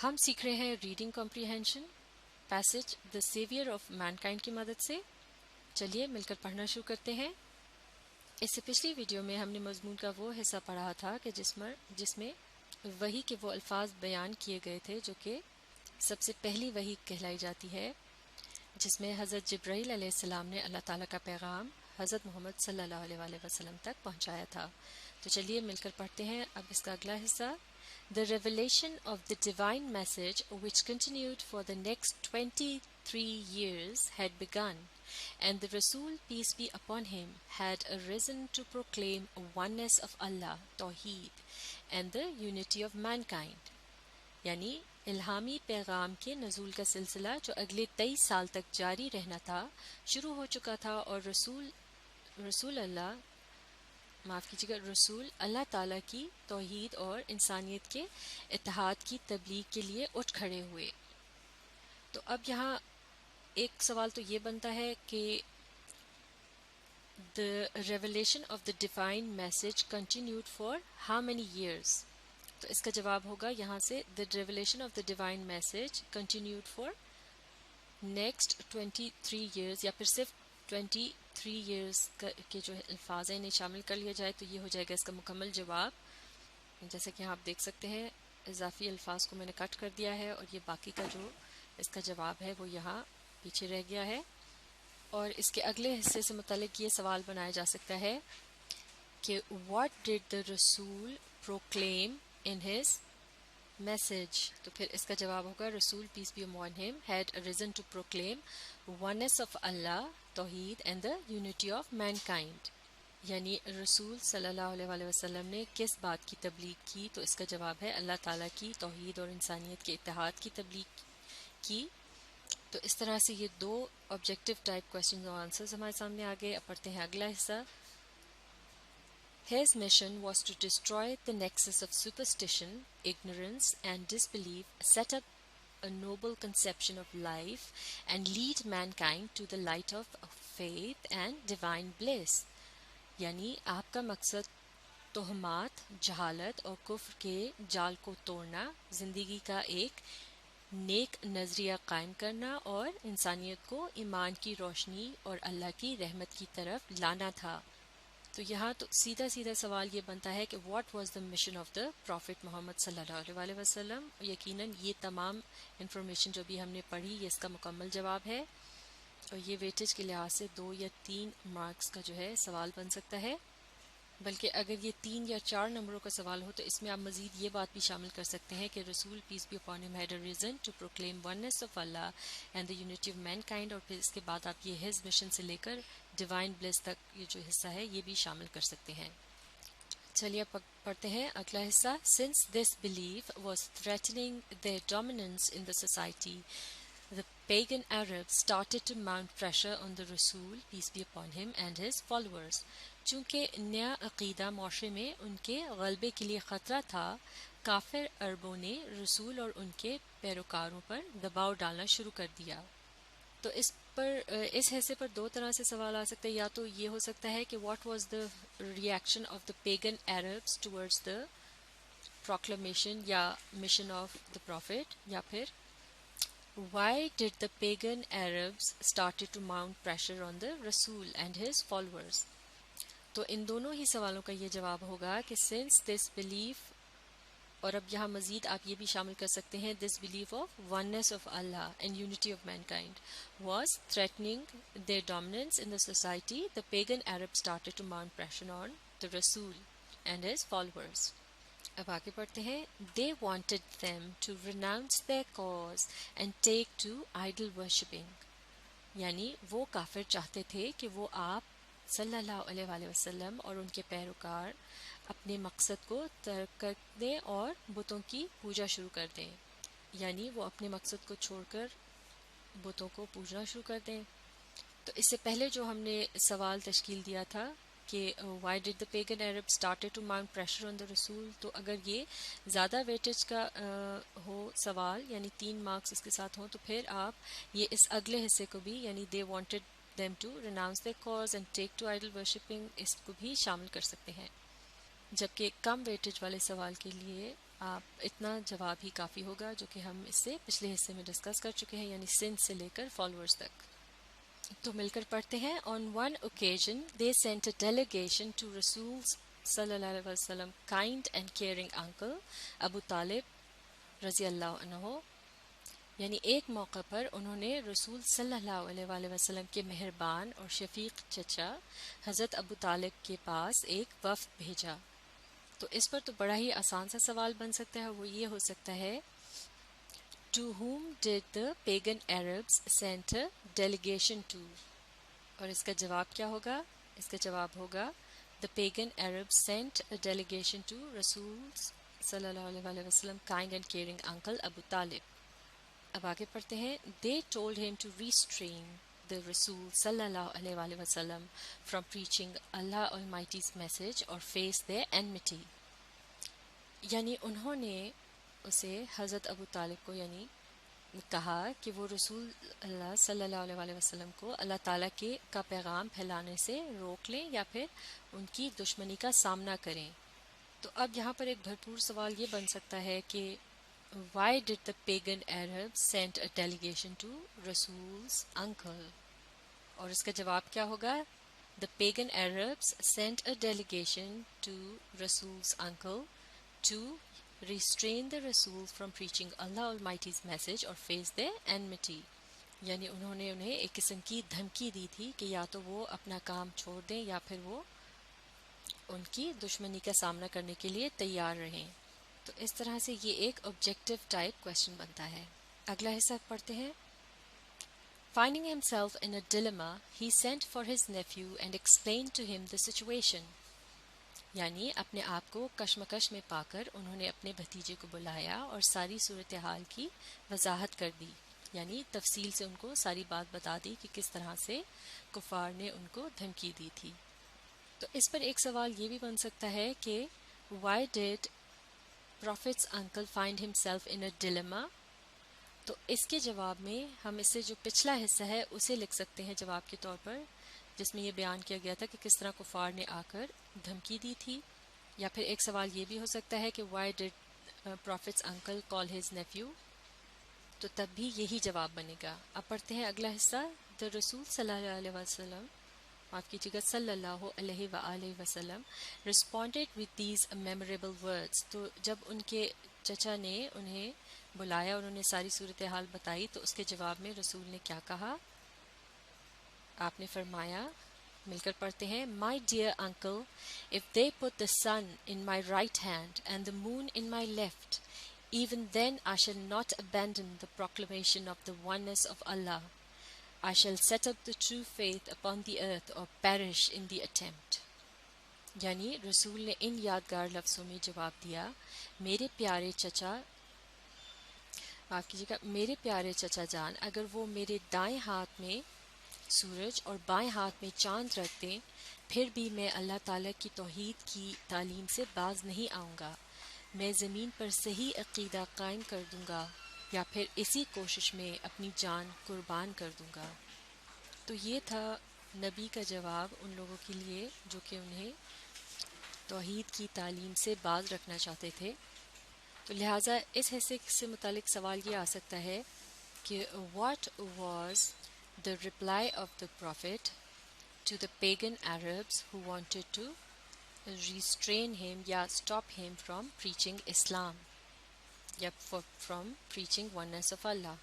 ہم سیکھ رہے ہیں reading comprehension passage the severe of mankind کی مدد سے. چلیے مل کر پڑھنا شروع کرتے ہیں. اس سے پچھلی ویڈیو میں ہم نے مضمون کا وہ حصہ پڑھا تھا کہ جس میں وحی کے وہ الفاظ بیان کیے گئے تھے جو کہ سب سے پہلی وحی کہلائی جاتی ہے، جس میں حضرت جبرائیل علیہ السلام نے اللہ تعالیٰ کا پیغام حضرت محمد صلی اللہ علیہ وآلہ وسلم تک پہنچایا تھا. تو چلیے مل کر پڑھتے ہیں اب اس کا اگلا حصہ. The revelation of the divine message, which continued for the next 23 years, had begun, and the Rasul, peace be upon him, had arisen to proclaim oneness of Allah, Tawheed, and the unity of mankind. یعنی الہامی پیغام کے نزول کا سلسلہ جو اگلے 23 سال تک جاری رہنا تھا شروع ہو چکا تھا، اور رسول اللہ تعالیٰ کی توحید اور انسانیت کے اتحاد کی تبلیغ کے لیے اٹھ کھڑے ہوئے. تو اب یہاں ایک سوال تو یہ بنتا ہے کہ the revelation of the divine message continued for how many years؟ تو اس کا جواب ہوگا یہاں سے the revelation of the divine message continued for next 23 years، یا پھر صرف 23 years کے جو الفاظ ہیں انہیں شامل کر لیا جائے تو یہ ہو جائے گا اس کا مکمل جواب. جیسا کہ آپ دیکھ سکتے ہیں اضافی الفاظ کو میں نے کٹ کر دیا ہے، اور یہ باقی کا جو اس کا جواب ہے وہ یہاں پیچھے رہ گیا ہے. اور اس کے اگلے حصے سے متعلق یہ سوال بنایا جا سکتا ہے کہ what did the Rasul proclaim in his message؟ تو پھر اس کا جواب ہوگا رسول peace be upon him had arisen to proclaim oneness of Allah, توحید and the unity of mankind. یعنی رسول صلی اللہ علیہ وآلہ وسلم نے کس بات کی تبلیغ کی؟ تو اس کا جواب ہے اللہ تعالیٰ کی توحید اور انسانیت کے اتحاد کی تبلیغ کی. تو اس طرح سے یہ دو آبجیکٹیو ٹائپ کویسچنز اور آنسرز ہمارے سامنے آ گئے. اب پڑھتے ہیں اگلا حصہ. His mission was to destroy the nexus of superstition, ignorance, and disbelief, set up a noble conception of life, and lead mankind to the light of faith and divine bliss. یعنی آپ کا مقصد توہمات، جہالت اور کفر کے جال کو توڑنا، زندگی کا ایک نیک نظریہ قائم کرنا اور انسانیت کو ایمان کی روشنی اور اللہ کی رحمت کی طرف لانا تھا. تو یہاں تو سیدھا سوال یہ بنتا ہے کہ what was the mission of the prophet Muhammad صلی اللہ علیہ وآلہ وسلم. یقیناً یہ تمام انفارمیشن جو بھی ہم نے پڑھی یہ اس کا مکمل جواب ہے، اور یہ ویٹیج کے لحاظ سے 2 یا 3 مارکس کا جو ہے سوال بن سکتا ہے. بلکہ اگر یہ 3 یا 4 نمبروں کا سوال ہو تو اس میں آپ مزید یہ بات بھی شامل کر سکتے ہیں کہ رسول peace be upon him had reason to proclaim oneness of Allah and the unity of mankind, اور پھر اس کے بعد آپ یہ ہز مشن سے لے کر ڈیوائن بلیس تک یہ جو حصہ ہے یہ بھی شامل کر سکتے ہیں. چلیے پڑھتے ہیں اگلا حصہ. Since this belief was threatening their dominance in the society, the pagan Arabs started to mount pressure on the Rasul, peace be upon him, and his followers. چونکہ نیا عقیدہ معاشرے میں ان کے غلبے کے لیے خطرہ تھا، کافر عربوں نے رسول اور ان کے پیروکاروں پر دباؤ ڈالنا شروع کر دیا. تو اس حصے پر 2 طرح سے سوال آ سکتے ہیں. یا تو یہ ہو سکتا ہے کہ what was the reaction of the pagan Arabs towards the proclamation یا مشن آف دا پروفٹ، یا پھر why did the pagan Arabs started to mount pressure on the Rasul and his followers؟ تو ان دونوں ہی سوالوں کا یہ جواب ہوگا کہ since this belief، اور اب یہاں مزید آپ یہ بھی شامل کر سکتے ہیں this belief of oneness of Allah and unity of mankind was threatening their dominance in the society, the pagan Arabs started to mount pressure on the Rasul and his followers. اب آگے پڑھتے ہیں. They wanted them to renounce their cause and take to idol worshipping. یعنی وہ کافر چاہتے تھے کہ وہ آپ صلی اللہ علیہ وآلہ وسلم اور ان کے پیروکار اپنے مقصد کو ترک کر دیں اور بتوں کی پوجا شروع کر دیں. یعنی وہ اپنے مقصد کو چھوڑ کر بتوں کو پوجنا شروع کر دیں. تو اس سے پہلے جو ہم نے سوال تشکیل دیا تھا کہ why did the pagan Arabs started to mount pressure on the Rasul، تو اگر یہ زیادہ ویٹیج کا ہو سوال، یعنی 3 مارکس اس کے ساتھ ہوں، تو پھر آپ یہ اس اگلے حصے کو بھی، یعنی they wanted them to renounce their cause and take to idol worshipping، اس کو بھی شامل کر سکتے ہیں. جبکہ کم ویٹیج والے سوال کے لیے آپ اتنا جواب ہی کافی ہوگا جو کہ ہم اس سے پچھلے حصے میں ڈسکس کر چکے ہیں، یعنی سن سے لے کر فالوورز تک. تو مل کر پڑھتے ہیں. On one occasion they sent a delegation to رسول صلی اللہ علیہ وسلم kind and caring uncle Abu Talib رضی اللہ عنہ. یعنی ایک موقع پر انہوں نے رسول صلی اللہ علیہ وآلہ وسلم کے مہربان اور شفیق چچا حضرت ابو طالب کے پاس ایک وفد بھیجا. تو اس پر تو بڑا ہی آسان سا سوال بن سکتا ہے، وہ یہ ہو سکتا ہے to whom did the pagan Arabs sent delegation to. اور اس کا جواب کیا ہوگا؟ اس کا جواب ہوگا the pagan Arabs sent delegation to رسول صلی اللہ علیہ وآلہ وسلم کائنڈ اینڈ کیئرنگ انکل ابو طالب. اب آگے پڑھتے ہیں. They told him to restrain the رسول صلی اللہ علیہ وآلہ وسلم from preaching Allah Almighty's message or face their enmity. یعنی انہوں نے اسے حضرت ابو طالب کو یعنی کہا کہ وہ رسول اللہ صلی اللہ علیہ وآلہ وسلم کو اللہ تعالیٰ کا پیغام پھیلانے سے روک لیں یا پھر ان کی دشمنی کا سامنا کریں. تو اب یہاں پر ایک بھرپور سوال یہ بن سکتا ہے کہ why did the pagan Arabs send a delegation to Rasul's uncle? اور اس کا جواب کیا ہوگا؟ The pagan Arabs sent a delegation to Rasul's uncle to restrain the Rasul from preaching Allah Almighty's message or face their enmity. یعنی انہوں نے انہیں ایک قسم کی دھمکی دی تھی کہ یا تو وہ اپنا کام چھوڑ دیں یا پھر وہ ان کی دشمنی کا سامنا کرنے کے لیے تیار رہیں. تو اس طرح سے یہ ایک آبجیکٹو ٹائپ کویشچن بنتا ہے. اگلا حصہ پڑھتے ہیں. Finding himself in a dilemma, he sent for his nephew and explained to him the situation. یعنی اپنے آپ کو کشمکش میں پا کر انہوں نے اپنے بھتیجے کو بلایا اور ساری صورتحال کی وضاحت کر دی، یعنی تفصیل سے ان کو ساری بات بتا دی کہ کس طرح سے کفار نے ان کو دھمکی دی تھی. تو اس پر ایک سوال یہ بھی بن سکتا ہے کہ why did Prophet's uncle find himself in a dilemma؟ تو اس کے جواب میں ہم اس سے جو پچھلا حصہ ہے اسے لکھ سکتے ہیں جواب کے طور پر، جس میں یہ بیان کیا گیا تھا کہ کس طرح کفار نے آ کر دھمکی دی تھی. یا پھر ایک سوال یہ بھی ہو سکتا ہے کہ why did Prophet's uncle call his nephew؟ تو تب بھی یہی جواب بنے گا. اب پڑھتے ہیں اگلا حصہ. The رسول صلی اللہ علیہ وسلم، معاف کیجیے گا صلی اللہ علیہ وآلہ وسلم responded with these memorable words. تو جب ان کے چچا نے انہیں بلایا اور انہوں نے ساری صورتحال بتائی تو اس کے جواب میں رسول نے کیا کہا؟ آپ نے فرمایا، مل کر پڑھتے ہیں. My dear uncle, if they put the sun in my right hand and the moon in my left, even then I shall not abandon the proclamation of the oneness of Allah. I shall set up the true faith upon the earth or perish in the attempt. یعنی رسول نے ان یادگار لفظوں میں جواب دیا، میرے پیارے چچا، معاف کیجیے گا، میرے پیارے چچا جان، اگر وہ میرے دائیں ہاتھ میں سورج اور بائیں ہاتھ میں چاند رکھ دیں پھر بھی میں اللہ تعالیٰ کی توحید کی تعلیم سے باز نہیں آؤں گا. میں زمین پر صحیح عقیدہ قائم کر دوں گا یا پھر اسی کوشش میں اپنی جان قربان کر دوں گا. تو یہ تھا نبی کا جواب ان لوگوں کے لیے جو کہ انہیں توحید کی تعلیم سے باز رکھنا چاہتے تھے. تو لہٰذا اس حصے سے متعلق سوال یہ آ سکتا ہے کہ what was the reply of the Prophet to the pagan Arabs who wanted to restrain him یا stop him from preaching Islam یا from preaching oneness of Allah.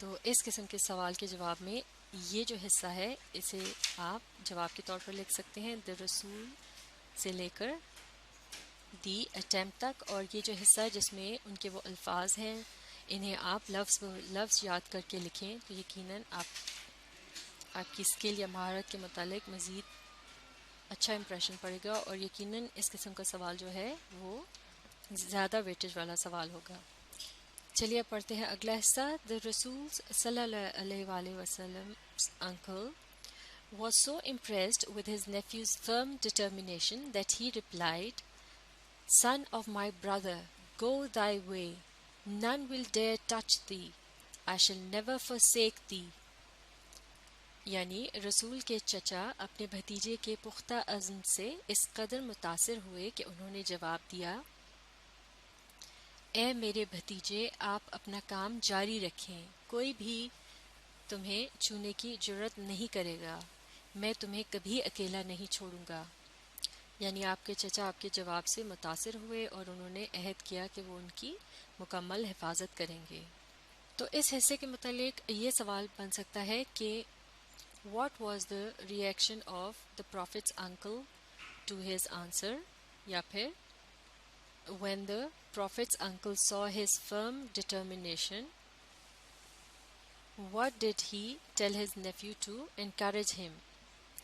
تو اس قسم کے سوال کے جواب میں یہ جو حصہ ہے اسے آپ جواب کے طور پر لکھ سکتے ہیں the رسول سے لے کر دی اٹیمپٹ تک، اور یہ جو حصہ ہے جس میں ان کے وہ الفاظ ہیں انہیں آپ لفظ یاد کر کے لکھیں تو یقیناً آپ کی اسکل یا مہارت کے متعلق مزید اچھا امپریشن پڑے گا، اور یقیناً اس قسم کا سوال جو ہے وہ زیادہ ویٹیج والا سوال ہوگا. چلیے پڑھتے ہیں اگلا حصہ. دا رسول صلی اللہ علیہ وآلہ وسلم uncle was so impressed with his nephew's firm determination that he replied, Son of my brother, go thy way. None will dare touch thee. I shall never forsake thee. یعنی رسول کے چچا اپنے بھتیجے کے پختہ عزم سے اس قدر متاثر ہوئے کہ انہوں نے جواب دیا، اے میرے بھتیجے آپ اپنا کام جاری رکھیں، کوئی بھی تمہیں چھونے کی جرت نہیں کرے گا، میں تمہیں کبھی اکیلا نہیں چھوڑوں گا۔ یعنی آپ کے چچا آپ کے جواب سے متاثر ہوئے اور انہوں نے عہد کیا کہ وہ ان کی مکمل حفاظت کریں گے۔ تو اس حصے کے متعلق یہ سوال بن سکتا ہے کہ what was the reaction of the prophet's uncle to his answer, یا پھر when the prophet's uncle saw his firm determination, what did he tell his nephew to encourage him؟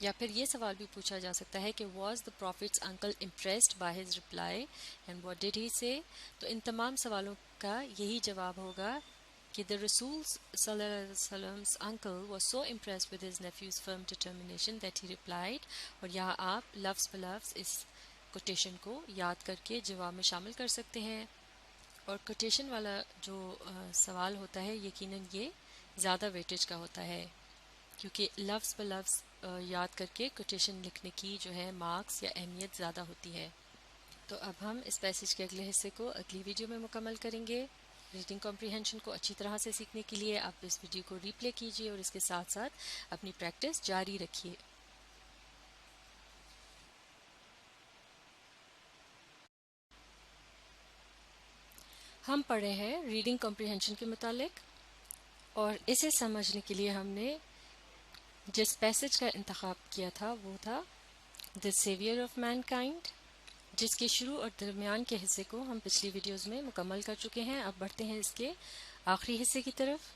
یا پھر یہ سوال بھی پوچھا جا سکتا ہے کہ was the prophet's uncle impressed by his reply and what did he say? تو ان تمام سوالوں کا یہی جواب ہوگا کہ the رسول صلی اللہ علیہ وسلم's uncle was so impressed with his nephew's firm determination that he replied، اور یہاں آپ لفظ بلفظ اس کوٹیشن کو یاد کر کے جواب میں شامل کر سکتے ہیں۔ اور کوٹیشن والا جو سوال ہوتا ہے یقیناً یہ زیادہ ویٹیج کا ہوتا ہے، کیونکہ لفظ بلفظ یاد کر کے کوٹیشن لکھنے کی جو ہے مارکس یا اہمیت زیادہ ہوتی ہے۔ تو اب ہم اس پیسج کے اگلے حصے کو اگلی ویڈیو میں مکمل کریں گے۔ ریڈنگ کمپریہنشن کو اچھی طرح سے سیکھنے کے لیے آپ اس ویڈیو کو ری پلے کیجیے اور اس کے ساتھ ساتھ اپنی پریکٹس جاری رکھیے۔ ہم پڑھے ہیں ریڈنگ کمپریہنشن کے متعلق، اور اسے سمجھنے کے لیے ہم نے جس پیسج کا انتخاب کیا تھا وہ تھا دا سیویئر آف مین کائنڈ، جس کے شروع اور درمیان کے حصے کو ہم پچھلی ویڈیوز میں مکمل کر چکے ہیں۔ اب بڑھتے ہیں اس کے آخری حصے کی طرف،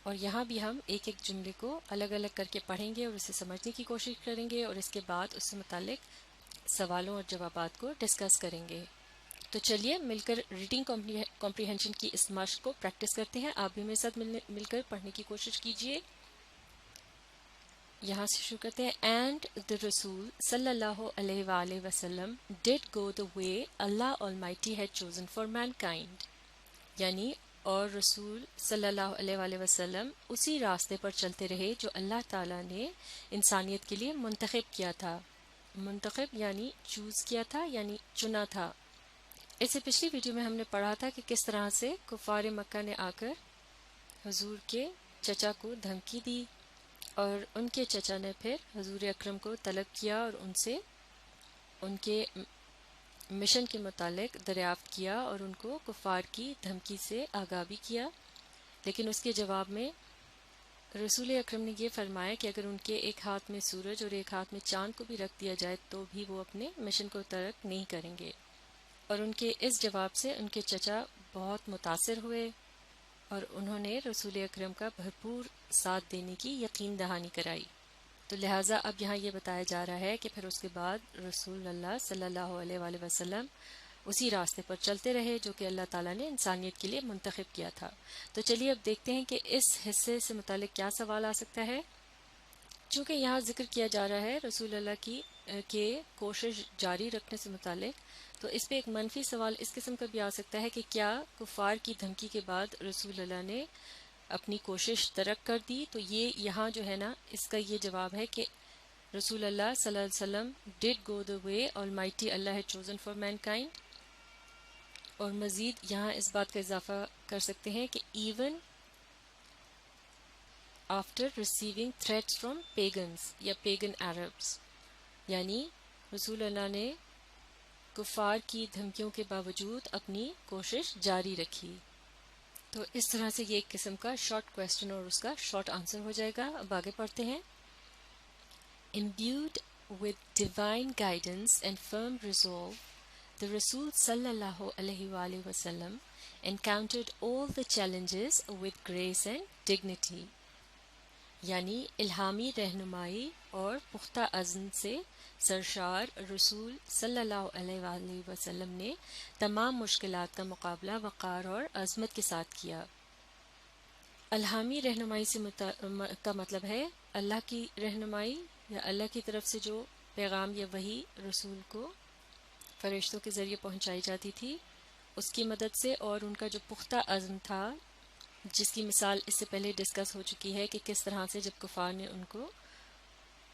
اور یہاں بھی ہم ایک ایک جملے کو الگ الگ کر کے پڑھیں گے اور اسے سمجھنے کی کوشش کریں گے، اور اس کے بعد اس سے متعلق سوالوں اور جوابات کو ڈسکس کریں گے۔ تو چلیے مل کر ریڈنگ کمپریہنشن کی اس مشق کو پریکٹس کرتے ہیں۔ آپ بھی میرے ساتھ مل کر پڑھنے کی کوشش کیجیے۔ یہاں سے شروع کرتے ہیں۔ اینڈ دا رسول صلی اللہ علیہ وآلہ وسلم did go the way Allah almighty had chosen for mankind, یعنی اور رسول صلی اللہ علیہ وآلہ وسلم اسی راستے پر چلتے رہے جو اللہ تعالیٰ نے انسانیت کے لیے منتخب کیا تھا۔ منتخب یعنی چوز کیا تھا، یعنی چنا تھا۔ اس سے پچھلی ویڈیو میں ہم نے پڑھا تھا کہ کس طرح سے کفار مکہ نے آ کر حضور کے چچا کو دھمکی دی، اور ان کے چچا نے پھر حضور اکرم کو طلب کیا اور ان سے ان کے مشن کے متعلق دریافت کیا اور ان کو کفار کی دھمکی سے آگاہ بھی کیا۔ لیکن اس کے جواب میں رسول اکرم نے یہ فرمایا کہ اگر ان کے ایک ہاتھ میں سورج اور ایک ہاتھ میں چاند کو بھی رکھ دیا جائے تو بھی وہ اپنے مشن کو ترک نہیں کریں گے۔ اور ان کے اس جواب سے ان کے چچا بہت متاثر ہوئے اور انہوں نے رسول اکرم کا بھرپور ساتھ دینے کی یقین دہانی کرائی۔ تو لہٰذا اب یہاں یہ بتایا جا رہا ہے کہ پھر اس کے بعد رسول اللہ صلی اللہ علیہ وآلہ وسلم اسی راستے پر چلتے رہے جو کہ اللہ تعالیٰ نے انسانیت کے لیے منتخب کیا تھا۔ تو چلیے اب دیکھتے ہیں کہ اس حصے سے متعلق کیا سوال آ سکتا ہے۔ چونکہ یہاں ذکر کیا جا رہا ہے رسول اللہ کی کہ کوشش جاری رکھنے سے متعلق، تو اس پہ ایک منفی سوال اس قسم کا بھی آ سکتا ہے کہ کیا کفار کی دھمکی کے بعد رسول اللہ نے اپنی کوشش ترک کر دی؟ تو یہ یہاں جو ہے نا اس کا یہ جواب ہے کہ رسول اللہ صلی اللہ علیہ وسلم did go the way almighty Allah had chosen for mankind. اور مزید یہاں اس بات کا اضافہ کر سکتے ہیں کہ even after receiving threats from pagans یا پیگن عربس، یعنی رسول اللہ نے کفار کی دھمکیوں کے باوجود اپنی کوشش جاری رکھی۔ تو اس طرح سے یہ ایک قسم کا شارٹ کویسچن اور اس کا شارٹ آنسر ہو جائے گا۔ اب آگے پڑھتے ہیں۔ Imbued with divine guidance and firm resolve, the Rasul sallallahu alaihi wa sallam encountered all the challenges with grace and dignity، یعنی الہامی رہنمائی اور پختہ عزم سے سرشار رسول صلی اللہ علیہ وآلہ وسلم نے تمام مشکلات کا مقابلہ وقار اور عظمت کے ساتھ کیا۔ الہامی رہنمائی سے کا مطلب ہے اللہ کی رہنمائی یا اللہ کی طرف سے جو پیغام یا وحی رسول کو فرشتوں کے ذریعے پہنچائی جاتی تھی اس کی مدد سے، اور ان کا جو پختہ عزم تھا جس کی مثال اس سے پہلے ڈسکس ہو چکی ہے کہ کس طرح سے جب کفار نے ان کو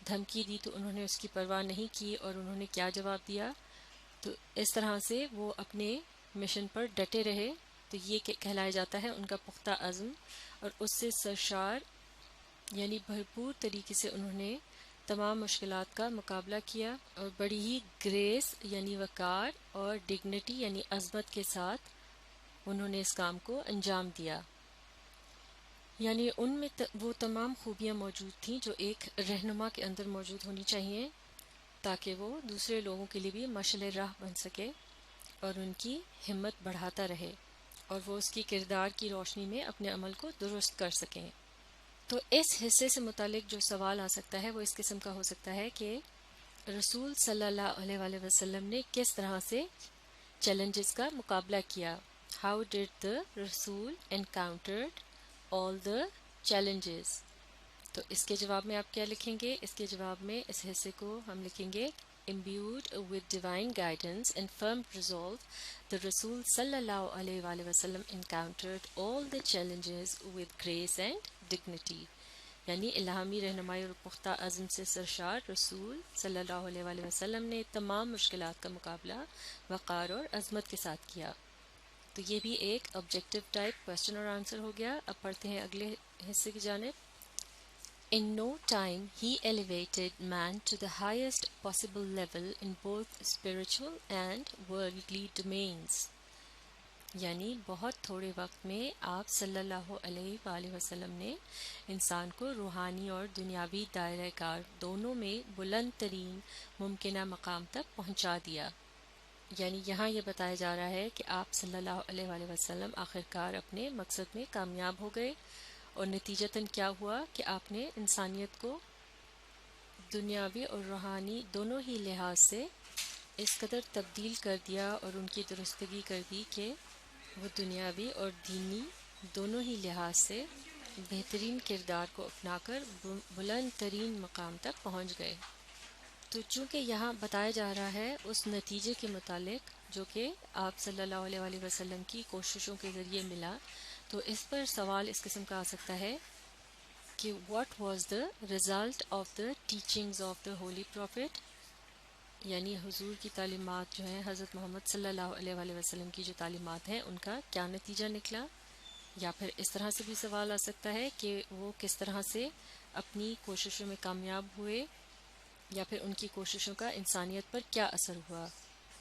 دھمکی دی تو انہوں نے اس کی پرواہ نہیں کی اور انہوں نے کیا جواب دیا۔ تو اس طرح سے وہ اپنے مشن پر ڈٹے رہے تو یہ کہلایا جاتا ہے ان کا پختہ عزم، اور اس سے سرشار یعنی بھرپور طریقے سے انہوں نے تمام مشکلات کا مقابلہ کیا، اور بڑی ہی گریس یعنی وقار اور ڈگنیٹی یعنی عظمت کے ساتھ انہوں نے اس کام کو انجام دیا۔ یعنی ان میں وہ تمام خوبیاں موجود تھیں جو ایک رہنما کے اندر موجود ہونی چاہیے، تاکہ وہ دوسرے لوگوں کے لیے بھی مشعل راہ بن سکے اور ان کی ہمت بڑھاتا رہے، اور وہ اس کی کردار کی روشنی میں اپنے عمل کو درست کر سکیں۔ تو اس حصے سے متعلق جو سوال آ سکتا ہے وہ اس قسم کا ہو سکتا ہے کہ رسول صلی اللہ علیہ وآلہ وسلم نے کس طرح سے چیلنجز کا مقابلہ کیا۔ ہاؤ ڈیڈ دا رسول انکاؤنٹرڈ آل دا چیلنجز۔ تو اس کے جواب میں آپ کیا لکھیں گے؟ اس کے جواب میں اس حصے کو ہم لکھیں گے imbued with divine guidance and firm resolve, the Rasul sallallahu alayhi wa sallam encountered all the challenges with grace and dignity. یعنی الہامی رہنمائی اور پختہ عزم سے سرشار رسول صلی اللہ علیہ وآلہ وسلم نے تمام مشکلات کا مقابلہ وقار اور عظمت کے ساتھ کیا۔ تو یہ بھی ایک آبجیکٹو ٹائپ کوشچن اور آنسر ہو گیا۔ اب پڑھتے ہیں اگلے حصے کی جانب۔ In no time he elevated man to the highest possible level in both spiritual and worldly domains. یعنی بہت تھوڑے وقت میں آپ صلی اللہ علیہ وآلہ وسلم نے انسان کو روحانی اور دنیاوی دائرہ کار دونوں میں بلند ترین ممکنہ مقام تک پہنچا دیا۔ یعنی یہاں یہ بتایا جا رہا ہے کہ آپ صلی اللہ علیہ وآلہ وسلم آخرکار اپنے مقصد میں کامیاب ہو گئے، اور نتیجتاً کیا ہوا کہ آپ نے انسانیت کو دنیاوی اور روحانی دونوں ہی لحاظ سے اس قدر تبدیل کر دیا اور ان کی درستگی کر دی کہ وہ دنیاوی اور دینی دونوں ہی لحاظ سے بہترین کردار کو اپنا کر بلند ترین مقام تک پہنچ گئے۔ تو چونکہ یہاں بتایا جا رہا ہے اس نتیجے کے متعلق جو کہ آپ صلی اللہ علیہ وآلہ وسلم کی کوششوں کے ذریعے ملا، تو اس پر سوال اس قسم کا آ سکتا ہے کہ what was the result of the teachings of the holy prophet, یعنی حضور کی تعلیمات جو ہیں، حضرت محمد صلی اللہ علیہ وآلہ وسلم کی جو تعلیمات ہیں ان کا کیا نتیجہ نکلا۔ یا پھر اس طرح سے بھی سوال آ سکتا ہے کہ وہ کس طرح سے اپنی کوششوں میں کامیاب ہوئے، یا پھر ان کی کوششوں کا انسانیت پر کیا اثر ہوا۔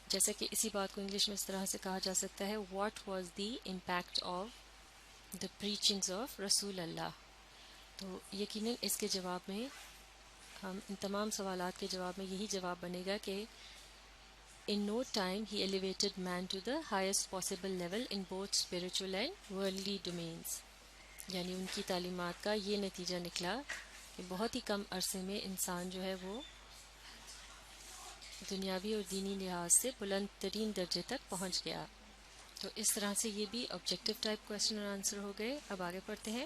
جیسا کہ اسی بات کو انگلش میں اس طرح سے کہا جا سکتا ہے what was the impact of the preachings of رسول اللہ۔ تو یقیناً اس کے جواب میں ہم ان تمام سوالات کے جواب میں یہی جواب بنے گا کہ in no time he elevated man to the highest possible level in both spiritual and worldly domains. یعنی ان کی تعلیمات کا یہ نتیجہ نکلا کہ بہت ہی کم عرصے میں انسان جو ہے وہ دنیاوی اور دینی لحاظ سے بلند ترین درجے تک پہنچ گیا۔ تو اس طرح سے یہ بھی آبجیکٹو ٹائپ کوشچن اور آنسر ہو گئے۔ اب آگے پڑھتے ہیں۔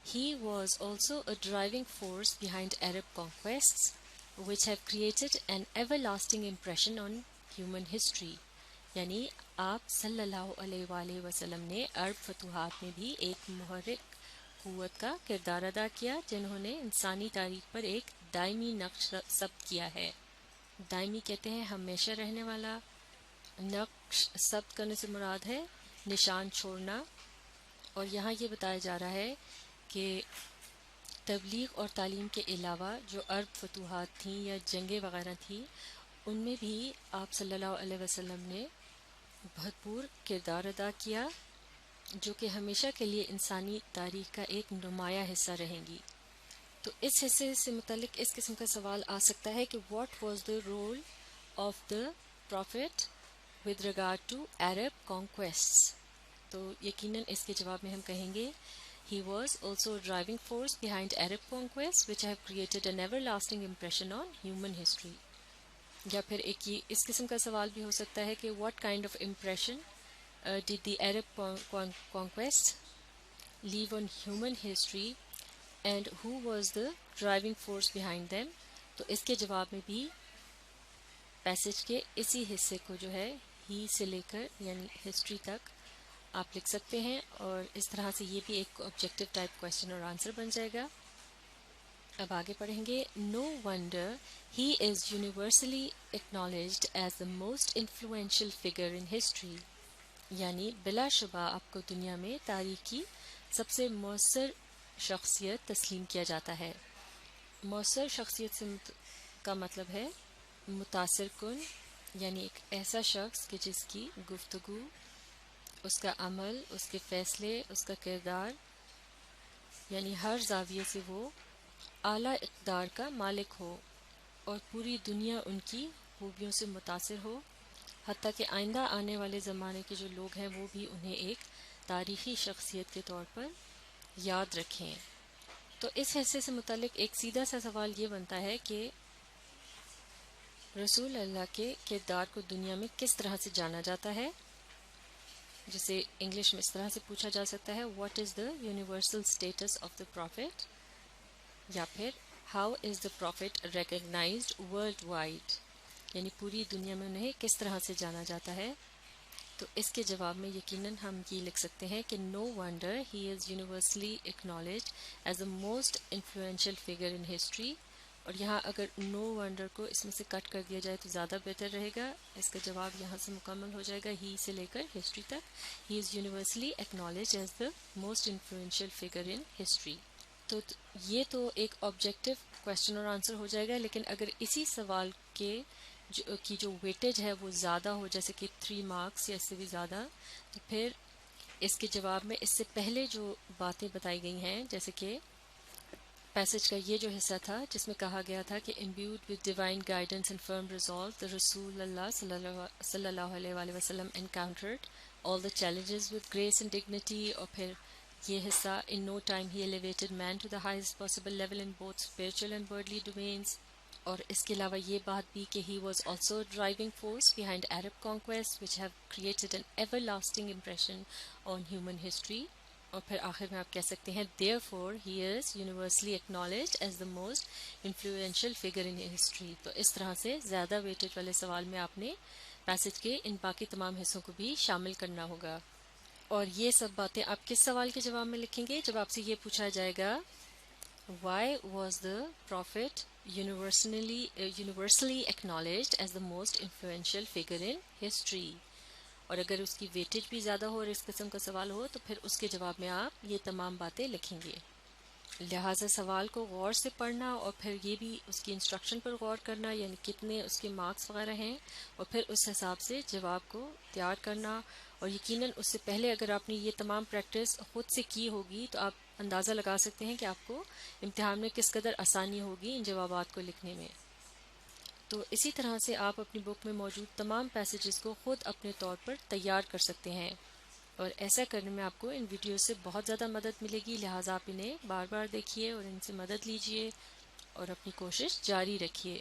He was also a driving force behind Arab conquests, which have created an everlasting impression on human history. یعنی آپ صلی اللہ علیہ وآلہ وسلم نے عرب فتوحات میں بھی ایک محرک قوت کا کردار ادا کیا، جنہوں نے انسانی تاریخ پر ایک دائمی نقش ثبت کیا ہے۔ دائمی کہتے ہیں ہمیشہ رہنے والا، نقش ثبت کرنے سے مراد ہے نشان چھوڑنا۔ اور یہاں یہ بتایا جا رہا ہے کہ تبلیغ اور تعلیم کے علاوہ جو عرب فتوحات تھیں یا جنگیں وغیرہ تھیں، ان میں بھی آپ صلی اللہ علیہ وسلم نے بھرپور کردار ادا کیا، جو کہ ہمیشہ کے لیے انسانی تاریخ کا ایک نمایاں حصہ رہیں گی۔ تو اس حصے سے متعلق اس قسم کا سوال آ سکتا ہے کہ what was the role of the prophet with regard to Arab conquests. تو یقیناً اس کے جواب میں ہم کہیں گے He was also a driving force behind Arab conquests which have created an everlasting impression on human history. یا پھر ایک یہ اس قسم کا سوال بھی ہو سکتا ہے کہ what kind of impression did the Arab conquest leave on human history and who was the driving force behind them. تو اس کے جواب میں بھی پیسج کے اسی حصے کو جو ہے ہی سے لے کر یعنی ہسٹری تک آپ لکھ سکتے ہیں، اور اس طرح سے یہ بھی ایک آبجیکٹو ٹائپ کوشچن اور آنسر بن جائے گا۔ اب آگے پڑھیں گے۔ No wonder he is universally acknowledged as the most influential figure in history. یعنی بلا شبہ آپ کو دنیا میں تاریخ کی سب سے مؤثر شخصیت تسلیم کیا جاتا ہے۔ مؤثر شخصیت کا مطلب ہے متاثر کن، یعنی ایک ایسا شخص کہ جس کی گفتگو، اس کا عمل، اس کے فیصلے، اس کا کردار، یعنی ہر زاویے سے وہ اعلیٰ اقدار کا مالک ہو اور پوری دنیا ان کی خوبیوں سے متاثر ہو، حتیٰ کہ آئندہ آنے والے زمانے کے جو لوگ ہیں وہ بھی انہیں ایک تاریخی شخصیت کے طور پر یاد رکھیں۔ تو اس حصے سے متعلق ایک سیدھا سا سوال یہ بنتا ہے کہ رسول اللہ کے کردار کو دنیا میں کس طرح سے جانا جاتا ہے، جسے انگلش میں اس طرح سے پوچھا جا سکتا ہے what is the universal status of the prophet, یا پھر how is the prophet recognised worldwide, یعنی پوری دنیا میں انہیں کس طرح سے جانا جاتا ہے۔ تو اس کے جواب میں یقیناً ہم یہ لکھ سکتے ہیں کہ نو wonder he is universally acknowledged as the most influential figure in history, اور یہاں اگر نو ونڈر کو اس میں سے کٹ کر دیا جائے تو زیادہ بہتر رہے گا، اس کا جواب یہاں سے مکمل ہو جائے گا ہی سے لے کر ہسٹری تک۔ He is universally acknowledged as the most influential figure in history. تو یہ تو ایک آبجیکٹو کویشچن اور آنسر ہو جائے گا، لیکن اگر اسی سوال کی جو ویٹیج ہے وہ زیادہ ہو، جیسے کہ 3 مارکس یا اس سے بھی زیادہ، تو پھر اس کے جواب میں اس سے پہلے جو باتیں بتائی گئی ہیں، جیسے کہ پیسج کا یہ جو حصہ تھا جس میں کہا گیا تھا کہ imbued with divine guidance and firm resolve the رسول اللہ صلی اللہ علیہ وآلہ وسلم encountered all the challenges with grace and dignity، اور پھر یہ حصہ in no time he elevated man to the highest possible level in both spiritual and worldly domains، اور اس کے علاوہ یہ بات بھی کہ he was also a driving force behind Arab conquests which have created an everlasting impression on human history، اور پھر آخر میں آپ کہہ سکتے ہیں therefore he is universally acknowledged as the most influential figure in history۔ تو اس طرح سے زیادہ ویٹیج والے سوال میں آپ نے پیسج کے ان باقی تمام حصوں کو بھی شامل کرنا ہوگا۔ اور یہ سب باتیں آپ کس سوال کے جواب میں لکھیں گے جب آپ سے یہ پوچھا جائے گا why was the prophet universally acknowledged as the most influential figure in history، اور اگر اس کی ویٹیج بھی زیادہ ہو اور اس قسم کا سوال ہو تو پھر اس کے جواب میں آپ یہ تمام باتیں لکھیں گے۔ لہٰذا سوال کو غور سے پڑھنا اور پھر یہ بھی اس کی انسٹرکشن پر غور کرنا، یعنی کتنے اس کے مارکس وغیرہ ہیں، اور پھر اس حساب سے جواب کو تیار کرنا، اور یقیناً اس سے پہلے اگر آپ نے یہ تمام پریکٹس خود سے کی ہوگی تو آپ اندازہ لگا سکتے ہیں کہ آپ کو امتحان میں کس قدر آسانی ہوگی ان جوابات کو لکھنے میں۔ تو اسی طرح سے آپ اپنی بک میں موجود تمام پیسیجز کو خود اپنے طور پر تیار کر سکتے ہیں، اور ایسا کرنے میں آپ کو ان ویڈیوز سے بہت زیادہ مدد ملے گی، لہٰذا آپ انہیں بار بار دیکھیے اور ان سے مدد لیجیے اور اپنی کوشش جاری رکھیے۔